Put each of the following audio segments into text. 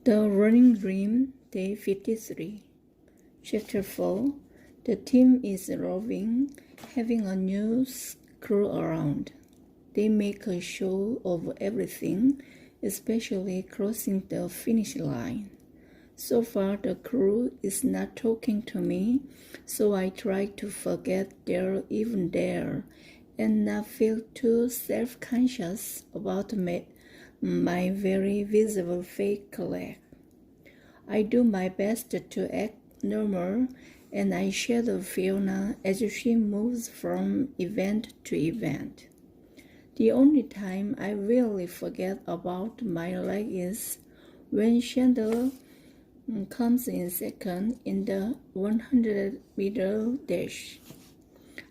The Running Dream, Day 53. Chapter 4. The team is roving, having a new crew around. They make a show of everything, especially crossing the finish line. So far, the crew is not talking to me, so I try to forget they're even there and not feel too self-conscious about my very visible fake leg. I do my best to act normal, and I shadow Fiona as she moves from event to event. The only time I really forget about my leg is when Chandler comes in second in the 100-meter dash.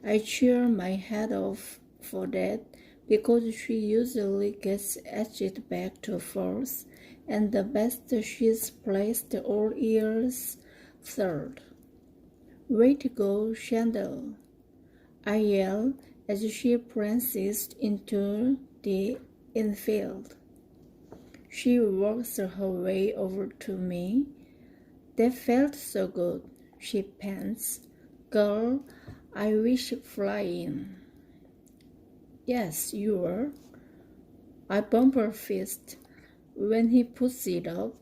I cheer my head off for that because she usually gets edged back to fourth, and the best she's placed all years third. Way to go, Chandler! I yell as she prances into the infield. She works her way over to me. That felt so good, she pants. Girl, I wish flying. Yes, you were. I bump her fist when he puts it up,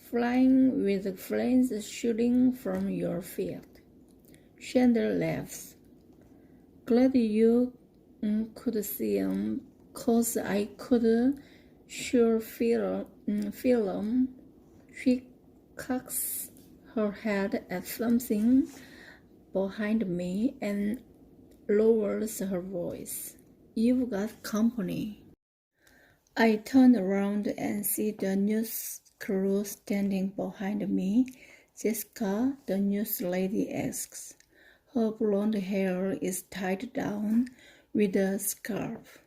flying with flames shooting from your feet. Chandler laughs. Glad you could see 'em, 'cause I could sure feel 'em. She cocks her head at something behind me and lowers her voice. You've got company. I turn around and see the news crew standing behind me. Jessica, the news lady, asks. Her blonde hair is tied down with a scarf.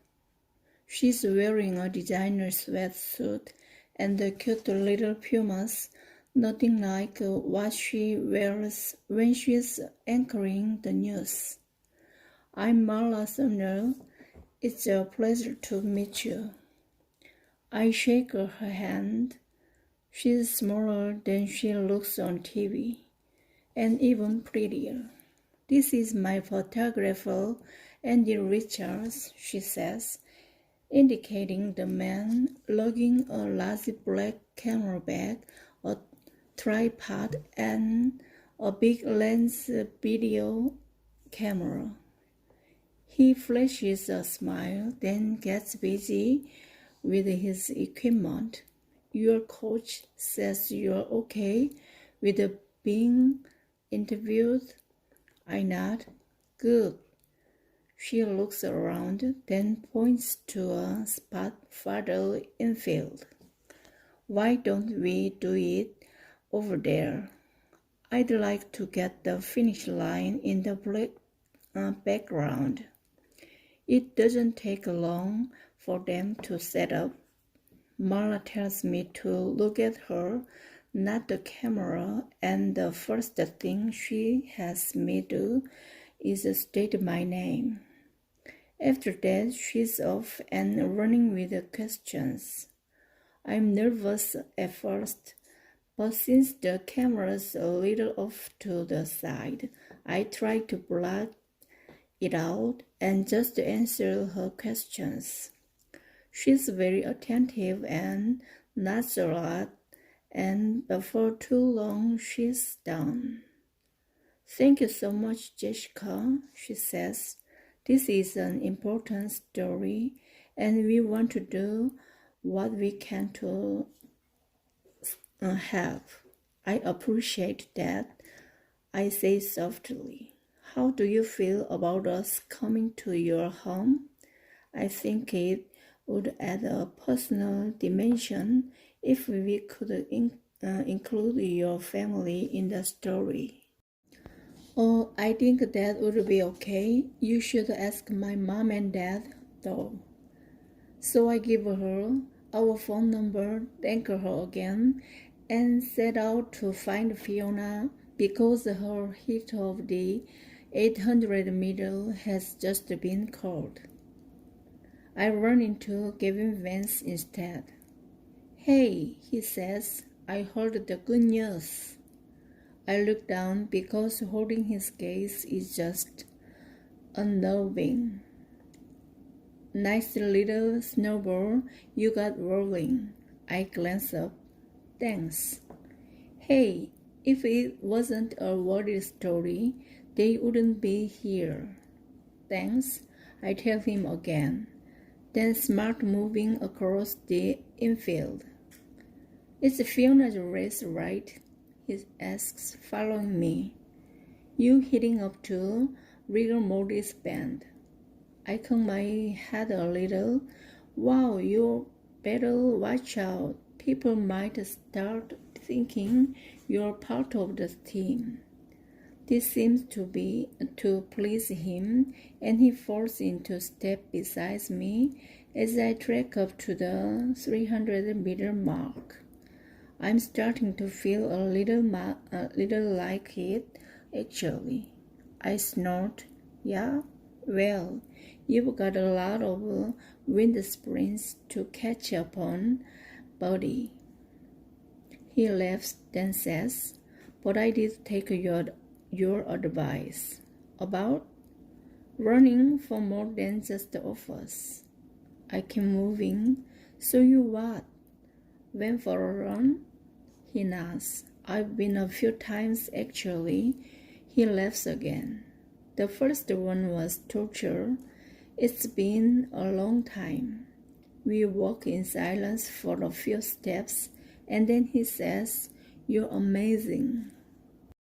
She's wearing a designer sweatsuit and the cute little pumas, nothing like what she wears when she's anchoring the news. I'm Marla Sumner. It's a pleasure to meet you. I shake her hand. She's smaller than she looks on TV, and even prettier. This is my photographer, Andy Richards, she says, indicating the man lugging a large black camera bag, a tripod, and a big lens video camera. He flashes a smile, then gets busy with his equipment. Your coach says you're okay with being interviewed? I nod. Good. She looks around, then points to a spot farther infield. Why don't we do it over there? I'd like to get the finish line in the background. It doesn't take long for them to set up. Marla tells me to look at her, not the camera, and the first thing she has me do is state my name. After that, she's off and running with the questions. I'm nervous at first, but since the camera's a little off to the side, I try to block it out and just answer her questions. She's very attentive and nods a lot, and before too long she's done. Thank you so much, Jessica, she says. This is an important story, and we want to do what we can to help. I appreciate that, I say softly. How do you feel about us coming to your home? I think it would add a personal dimension if we could include your family in the story. Oh, I think that would be okay. You should ask my mom and dad, though. So I give her our phone number, thank her again, and set out to find Fiona because her heat of the 800 meter has just been called. I run into Gavin Vance instead. Hey, he says, I heard the good news. I looked down because holding his gaze is just unnerving. Nice little snowball you got rolling. I glanced up. Thanks. Hey, if it wasn't a worried story, they wouldn't be here. Thanks, I tell him again. Then smart moving across the infield. It's Fiona's race, right? He asks, following me. You heading up to Rigor Mortis band. I cock my head a little. Wow, you better watch out. People might start thinking you're part of the team. This seems to be to please him, and he falls into step beside me as I trek up to the 300-meter mark. I'm starting to feel a little like it, actually. I snort. Yeah? Well, you've got a lot of wind sprints to catch up on, buddy. He laughs, then says, but I did take your advice. About? Running for more than just the office. I keep moving. So you what? Went for a run? He nods. I've been a few times actually. He laughs again. The first one was torture. It's been a long time. We walk in silence for a few steps, and then he says, You're amazing.